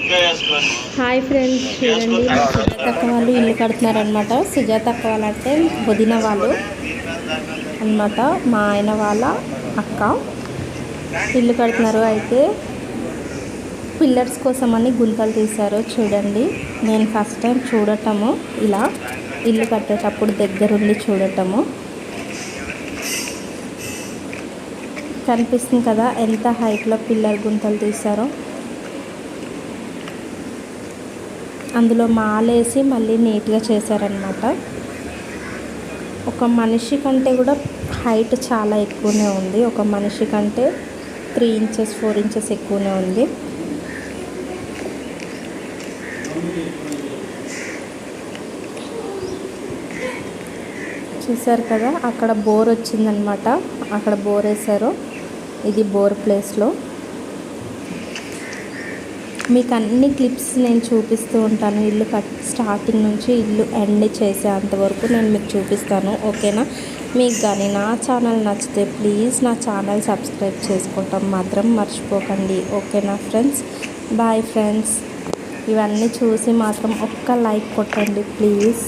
Hi friends, చూడండి మా సుజాత అక్క వాళ్ళు ఇల్లు కడుతున్నారనమాట. సుజాత అక్క వాళ్ళు అంటే వదిన వాళ్ళు అనమాట, మా ఆయన వాళ్ళ అక్క. ఇల్లు కడుతున్నారు. అయితే పిల్లర్స్ కోసం అని గుంతలు తీశారు. చూడండి, నేను ఫస్ట్ టైం చూడటము ఇలా ఇల్లు కట్టేటప్పుడు దగ్గరుండి చూడటము. కనిపిస్తుంది కదా ఎంత హైట్లో పిల్లర్ గుంతలు తీశారో. అందులో మాలేసి మళ్ళీ నీట్గా చేశారనమాట. ఒక మనిషి కంటే కూడా హైట్ చాలా ఎక్కువనే ఉంది. ఒక మనిషి కంటే 3 ఇంచెస్ 4 ఇంచెస్ ఎక్కువనే ఉంది. చూసారు కదా, అక్కడ బోర్ వచ్చిందనమాట. అక్కడ బోర్ వేశారు. ఇది బోర్ ప్లేస్లో. మీకు అన్ని క్లిప్స్ నేను చూపిస్తూ ఉంటాను. ఇల్లు స్టార్టింగ్ నుంచి ఇల్లు ఎండ్ చేసేంతవరకు నేను మీకు చూపిస్తాను, ఓకేనా? మీకు కానీ నా ఛానల్ నచ్చితే ప్లీజ్ నా ఛానల్ సబ్స్క్రైబ్ చేసుకోవటం మాత్రం మర్చిపోకండి, ఓకేనా ఫ్రెండ్స్? Bye friends. ఇవన్నీ చూసి మాత్రం ఒక్క లైక్ కొట్టండి ప్లీజ్.